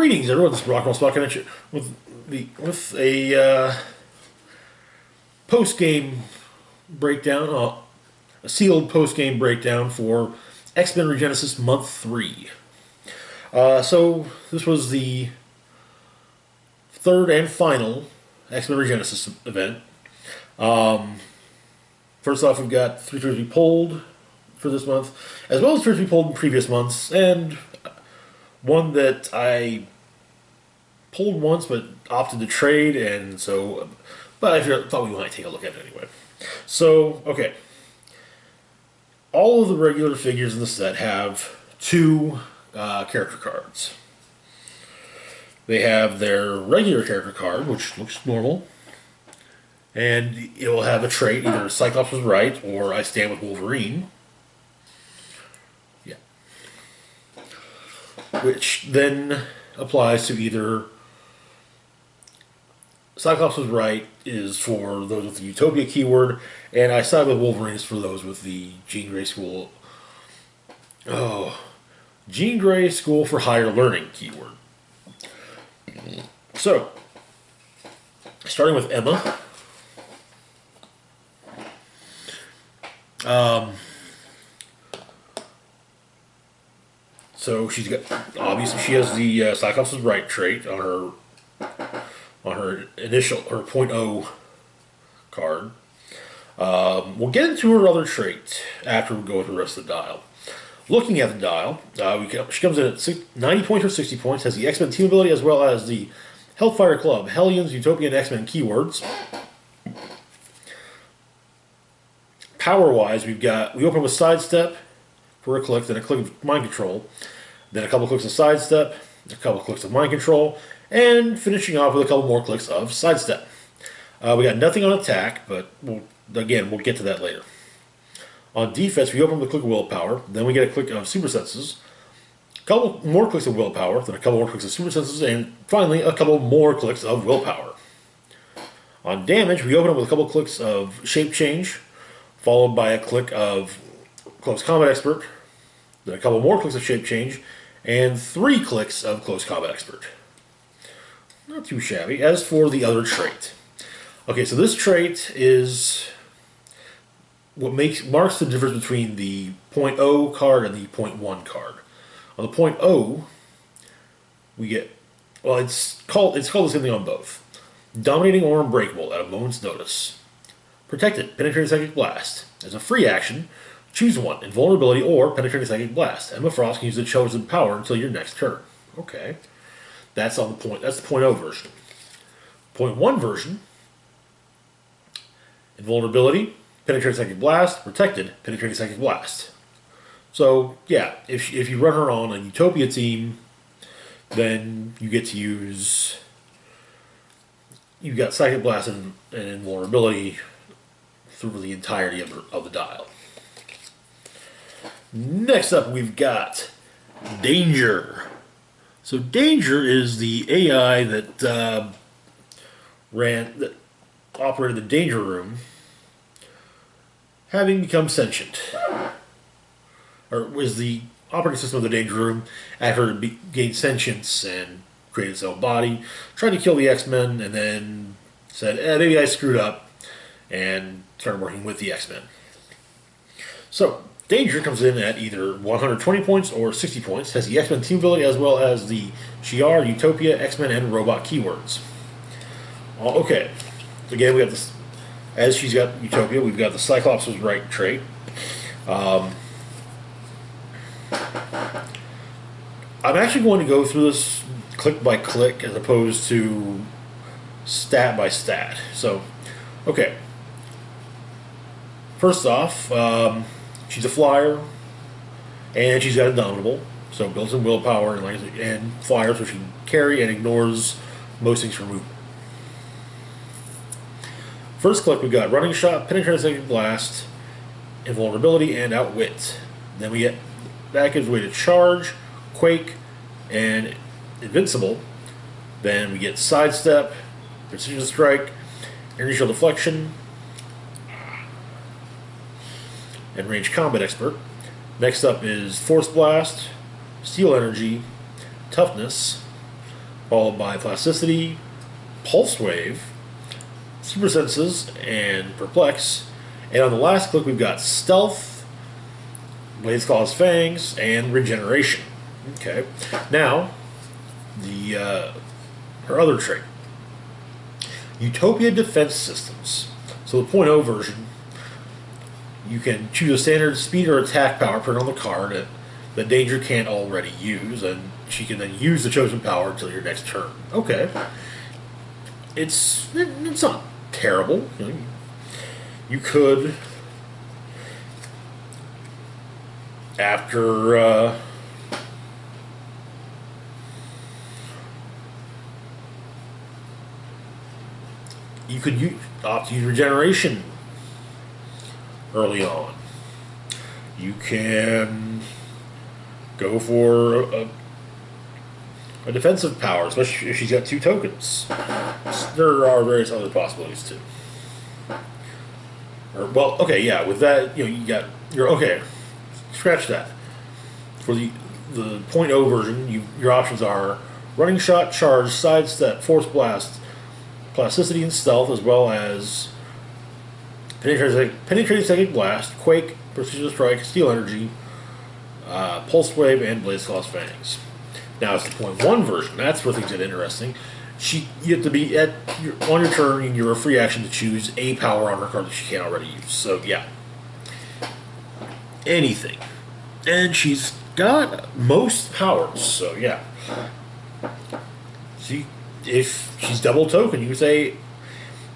Greetings, everyone. This is Rock and Roll Spot Connection with a post game breakdown, a sealed post game breakdown for X-Men Regenesis Month 3. So this was the third and final X-Men Regenesis event. First off, we've got 3 tours we pulled for this month, as well as tours we pulled in previous months, and one that I pulled once but opted to trade, and so, but I thought we might take a look at it anyway. So, okay. All of the regular figures in the set have 2 character cards. They have their regular character card, which looks normal, and it will have a trait, either Cyclops was right or I stand with Wolverine. Which then applies to either Cyclops was right is for those with the Utopia keyword, and I side with Wolverine is for those with the Jean Grey School. Jean Grey School for Higher Learning keyword. So, starting with Emma. So she's got, obviously she has the Cyclops is right trait on her initial, her .0 card. We'll get into her other trait after we go through the rest of the dial. Looking at the dial, she comes in at 90 points or 60 points, has the X-Men team ability as well as the Hellfire Club, Hellions, Utopian X-Men keywords. Power-wise, we open with Sidestep for a click, then a click of Mind Control, then a couple clicks of Sidestep, a couple clicks of Mind Control, and finishing off with a couple more clicks of Sidestep. We got nothing on attack, but we'll get to that later. On defense, we open with a click of Willpower, then we get a click of Super Senses, a couple more clicks of Willpower, then a couple more clicks of Super Senses, and finally a couple more clicks of Willpower. On damage, we open up with a couple clicks of Shape Change, followed by a click of Close Combat Expert, then a couple more clicks of Shape Change, and 3 clicks of Close Combat Expert. Not too shabby. As for the other trait. Okay, so this trait is what marks the difference between the .0 card and the .1 card. On the .0, we get, well, it's called the same thing on both. Dominating or Unbreakable at a moment's notice. Protected, Penetrating Psychic Blast. As a free action, choose one, Invulnerability or Penetrating Psychic Blast. Emma Frost can use the chosen power until your next turn. Okay. That's the .0 version. .1 version, Invulnerability, Penetrating Psychic Blast, Protected, Penetrating Psychic Blast. So, yeah, if you run her on a Utopia team, then you get to use, you've got Psychic Blast and Invulnerability through the entirety of the dial. Next up, we've got Danger. So Danger is the AI that operated the Danger Room, having become sentient, or was the operating system of the Danger Room after it gained sentience and created its own body, tried to kill the X-Men, and then said, maybe I screwed up, and started working with the X-Men. So, Danger comes in at either 120 points or 60 points, has the X-Men team ability as well as the Shi'ar, Utopia, X-Men, and Robot keywords. Okay, so again, we have this, as she's got Utopia, we've got the Cyclops was right trait. I'm actually going to go through this click by click as opposed to stat by stat. So, okay. First off, she's a flyer, and she's got Indomitable, so built-in willpower and flyer, so she can carry and ignores most things for movement. First click, we've got Running Shot, Penetrating Psychic Blast, Invulnerability, and Outwit. Then we get, that gives way to Charge, Quake, and Invincible. Then we get Sidestep, Precision Strike, Initial Deflection, and Range Combat Expert. Next up is Force Blast, Steel Energy, Toughness, followed by Plasticity, Pulse Wave, Super Senses, and Perplex. And on the last click, we've got Stealth, Blade's Claws Fangs, and Regeneration. Okay. Now, her other trait. Utopia Defense Systems. So the .0 version, you can choose a standard speed or attack power printed on the card that Danger can't already use, and she can then use the chosen power until your next turn. Okay. It's not terrible. You could, after you could opt to use Regeneration early on. You can go for a defensive power, especially if she's got 2 tokens. There are various other possibilities too. Well, okay, yeah. With that, you're okay. Scratch that. For the .0 version, your options are Running Shot, Charge, Sidestep, Force Blast, Plasticity, and Stealth, as well as Penetrating Psychic Blast, Quake, Precision Strike, Steel Energy, Pulse Wave, and Blaze Claws Fangs. Now it's the .1 version. That's where things get interesting. You have to be on your turn, and you're a free action to choose a power on her card that she can't already use. So yeah, anything, and she's got most powers. So yeah, if she's double token, you can say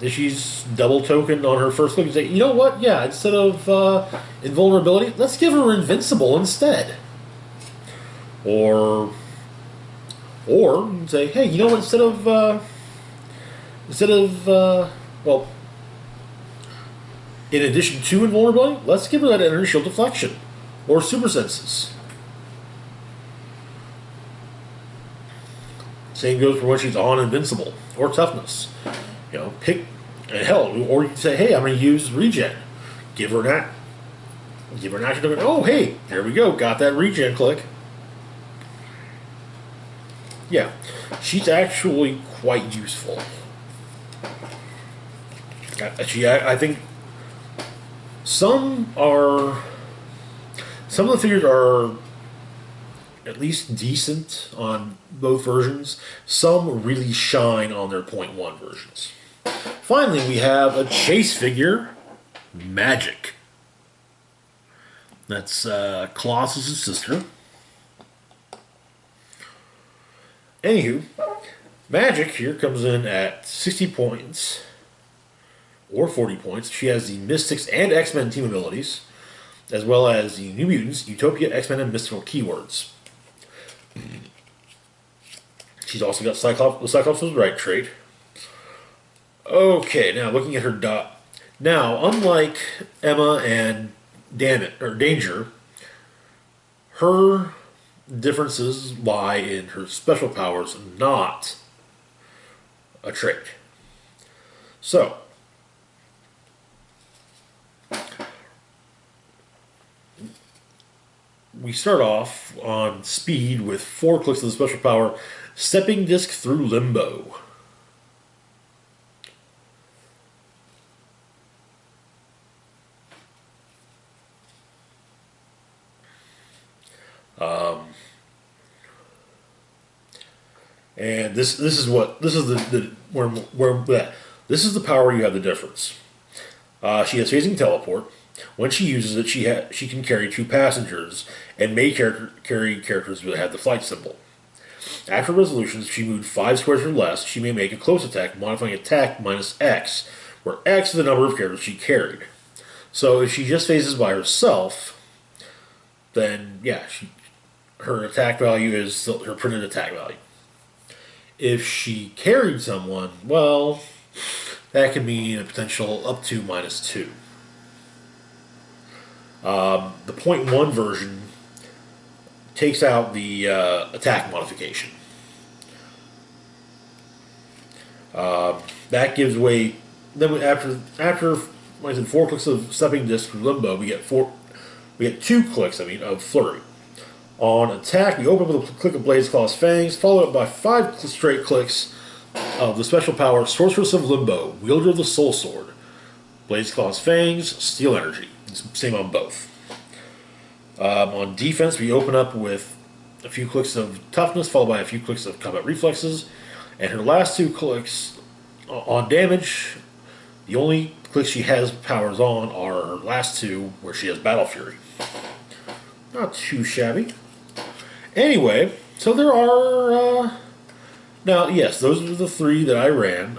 if she's double tokened on her first look, you say, you know what? Yeah, instead of invulnerability, let's give her invincible instead. Or you can say, hey, you know what? Instead of well, in addition to invulnerability, let's give her that energy shield deflection or super senses. Same goes for when she's on invincible or toughness. Pick, and hell, or you can say, hey, I'm going to use regen. Give her an action. Oh, hey, there we go. Got that regen click. Yeah, she's actually quite useful. I think some of the figures are at least decent on both versions. Some really shine on their .1 versions. Finally, we have a chase figure, Magic. That's Colossus' sister. Anywho, Magic here comes in at 60 points, or 40 points. She has the Mystics and X-Men team abilities, as well as the New Mutants, Utopia, X-Men, and Mystical keywords. She's also got the Cyclops was right trait. Okay, now looking at her dot. Now, unlike Emma and Danger, her differences lie in her special powers, not a trait. So, we start off on speed with 4 clicks of the special power, Stepping Disc through Limbo. And this is the power you have the difference. She has phasing teleport. When she uses it, she can carry 2 passengers and may carry characters that have the flight symbol. After resolutions, if she moved 5 squares or less, she may make a close attack, modifying attack minus X, where X is the number of characters she carried. So if she just phases by herself, then yeah, her attack value is her printed attack value. If she carried someone, well, that could mean a potential up to -2. The .1 version takes out the attack modification. That gives way. Then after like I said, 4 clicks of Stepping Disc from Limbo, we get 2 clicks. Of Flurry. On attack, we open with a click of Blades, Claws, Fangs, followed up by 5 straight clicks of the special power Sorceress of Limbo, Wielder of the Soul Sword. Blades, Claws, Fangs, Steel Energy. It's same on both. On defense, we open up with a few clicks of Toughness, followed by a few clicks of Combat Reflexes. And her last 2 clicks on damage, the only clicks she has powers on are her last 2, where she has Battle Fury. Not too shabby. Anyway, so there are... now, yes, those are the 3 that I ran.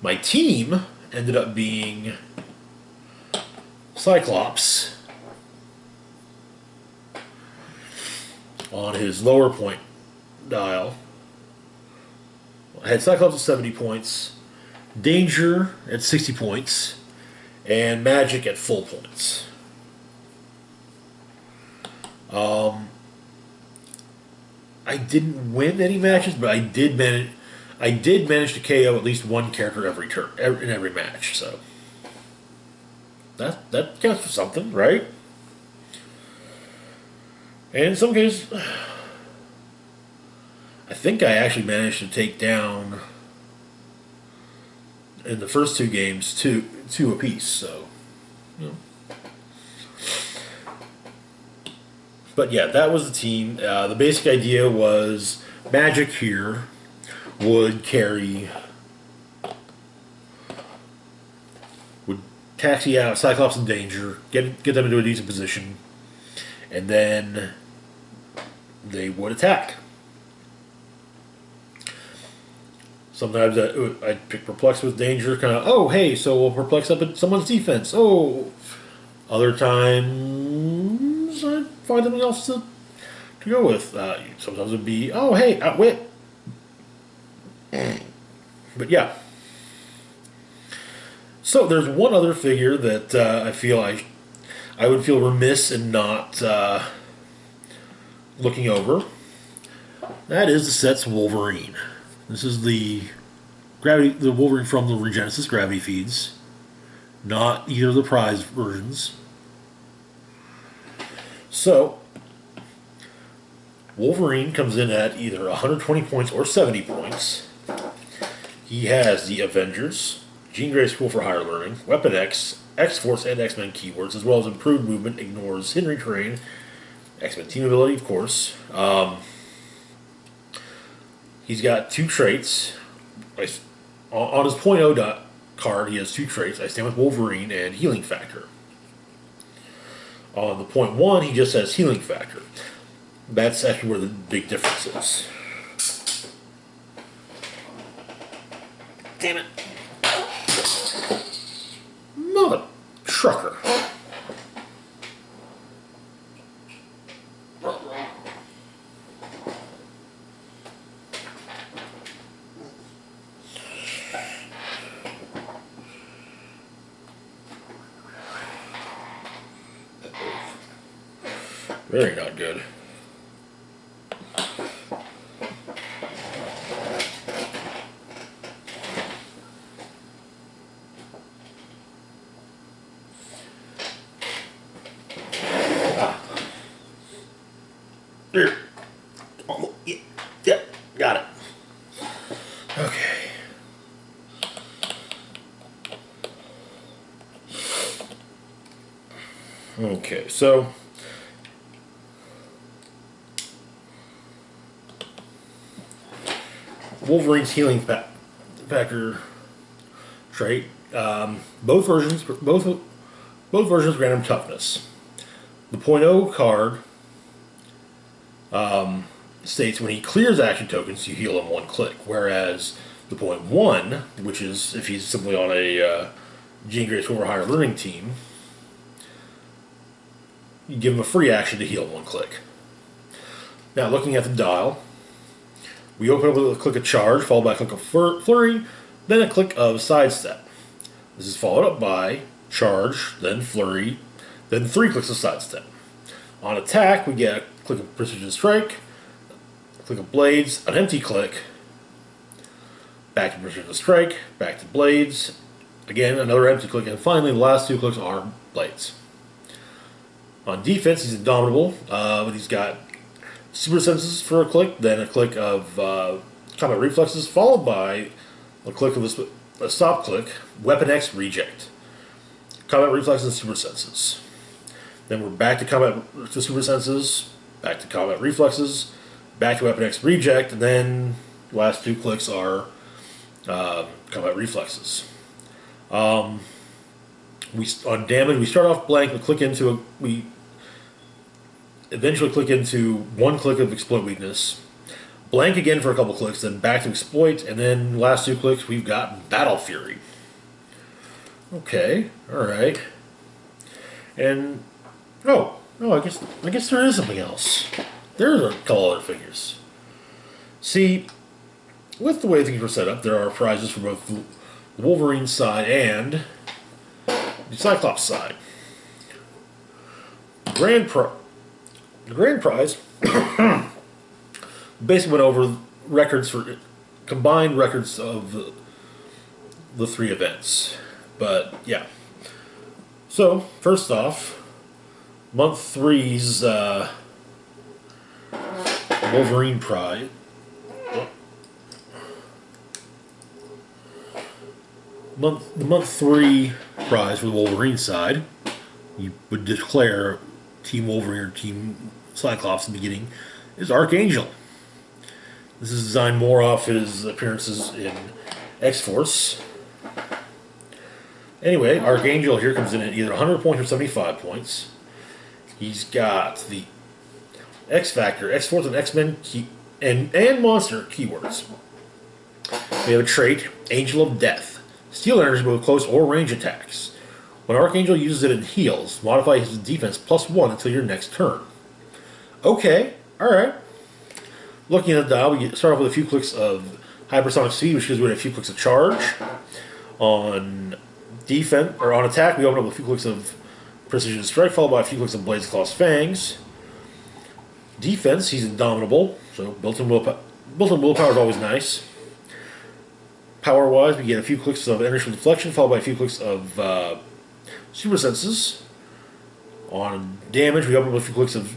My team ended up being Cyclops on his lower point dial. I had Cyclops at 70 points, Danger at 60 points, and Magic at full points. I didn't win any matches, but I did manage to KO at least one character every turn, in every match. So that counts for something, right? And in some cases, I think I actually managed to take down in the first 2 games two apiece. So, you know. But yeah, that was the team. The basic idea was Magic here would taxi out Cyclops and Danger, get them into a decent position, and then they would attack. Sometimes I'd pick Perplex with Danger, kind of, oh, hey, so we'll Perplex up at someone's defense. Oh, other times I'd find something else to go with. Sometimes it'd be, oh, hey, Outwit. But yeah. So there's one other figure that I feel I would feel remiss in not looking over. That is the set's Wolverine. This is the Wolverine from the Regenesis Gravity Feeds, not either of the prize versions. So Wolverine comes in at either 120 points or 70 points. He has the Avengers, Jean Grey School for Higher Learning, Weapon X, X-Force, and X-Men keywords, as well as improved movement, ignores Henry terrain, X-Men team ability, of course. He's got 2 traits. On his .0 card, he has 2 traits. I stand with Wolverine and Healing Factor. On the .1, he just has Healing Factor. That's actually where the big difference is. Damn it. Mother trucker. Very not good. There. Yeah, got it. Okay. Okay, so Wolverine's Healing Factor trait. Both versions grant him toughness. The .0 card states when he clears action tokens, you heal him 1 click. Whereas the .1, which is if he's simply on a Jean Grey School for Higher Learning team, you give him a free action to heal 1 click. Now, looking at the dial, we open up with a click of Charge, followed by a click of Flurry, then a click of Sidestep. This is followed up by Charge, then Flurry, then 3 clicks of Sidestep. On attack, we get a click of Precision Strike, a click of Blades, an empty click, back to Precision Strike, back to Blades, again another empty click, and finally the last 2 clicks are Blades. On defense, he's indomitable, but he's got super senses for a click, then a click of combat reflexes, followed by a click of a stop click, Weapon X reject. Combat reflexes and super senses. Then we're back to super senses, back to combat reflexes, back to Weapon X reject, and then the last 2 clicks are combat reflexes. On damage, we start off blank, we eventually click into 1 click of exploit weakness, blank again for a couple clicks, then back to exploit, and then last 2 clicks we've got Battle Fury. Okay, alright. And I guess there is something else. There's a couple other figures. See, with the way things were set up, there are prizes for both the Wolverine side and the Cyclops side. The grand prize basically went over combined records of the 3 events. But yeah. So first off, month 3's Wolverine prize. The month 3 prize for the Wolverine side, you would declare Team Wolverine or Team Cyclops in the beginning, is Archangel. This is designed more off his appearances in X-Force. Anyway, Archangel here comes in at either 100 points or 75 points. He's got the X-Factor, X-Force, and X-Men and Monster keywords. We have a trait, Angel of Death. Steal energy both close or range attacks. When Archangel uses it in heals, modify his defense +1 until your next turn. Okay, alright. Looking at the dial, we start off with a few clicks of hypersonic speed, which gives away a few clicks of charge. On defense, or on attack, we open up with a few clicks of precision strike, followed by a few clicks of blades, claws, fangs. Defense, he's indomitable, so built-in willpower is always nice. Power-wise, we get a few clicks of inertial deflection, followed by a few clicks of super senses. On damage, we open with a few clicks of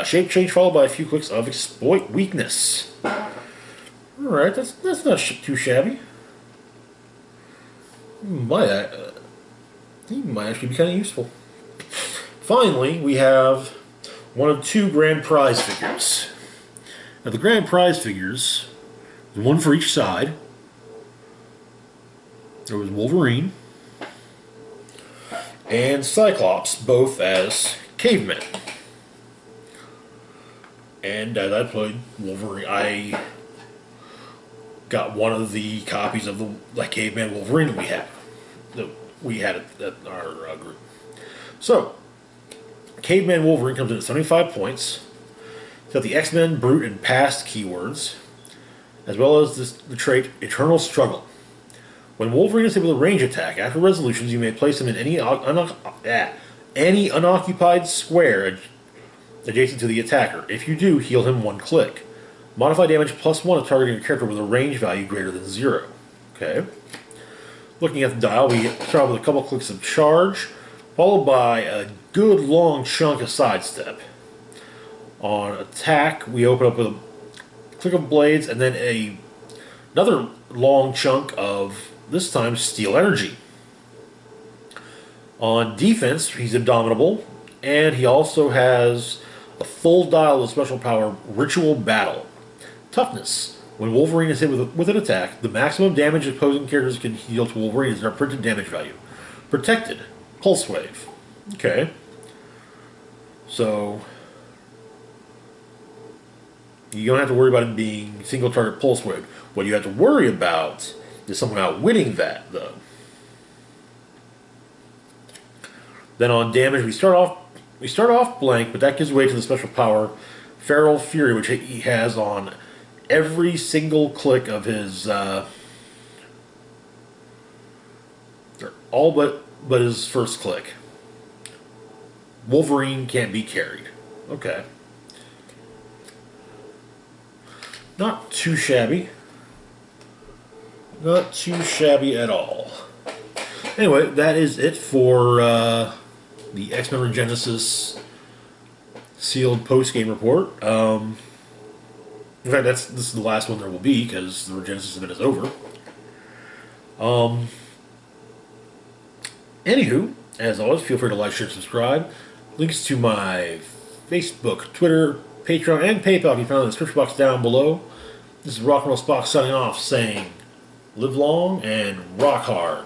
shape change, followed by a few clicks of exploit weakness. Alright, that's not too shabby. He might actually be kind of useful. Finally, we have one of 2 grand prize figures. Now, the grand prize figures, there's one for each side. There was Wolverine and Cyclops, both as cavemen. And as I played Wolverine, I got one of the copies of the caveman Wolverine that we had at our group. So, caveman Wolverine comes in at 75 points. It's got the X-Men, Brute, and Past keywords, as well as the trait Eternal Struggle. When Wolverine is hit with a range attack, after resolutions, you may place him in any unoccupied square adjacent to the attacker. If you do, heal him 1 click. Modify damage +1 if targeting a character with a range value greater than 0. Okay. Looking at the dial, we start off with a couple clicks of charge, followed by a good long chunk of sidestep. On attack, we open up with a click of blades, and then another long chunk of, this time, steal energy. On defense, he's indomitable, and he also has a full dial of special power, Ritual Battle. Toughness. When Wolverine is hit with an attack, the maximum damage opposing characters can heal to Wolverine is their printed damage value. Protected. Pulse Wave. Okay. So, you don't have to worry about him being single target Pulse Wave. What you have to worry about is someone outwitting that, though. Then on damage, we start off blank, but that gives way to the special power, Feral Fury, which he has on every single click of his, all but his first click. Wolverine can't be carried. Okay. Not too shabby. Not too shabby at all. Anyway, that is it for the X-Men Regenesis sealed post-game report. In fact, this is the last one there will be because the Regenesis event is over. Anywho, as always, feel free to like, share, subscribe. Links to my Facebook, Twitter, Patreon, and PayPal can be found in the description box down below. This is Rock and Roll Spock signing off, saying, live long and rock hard.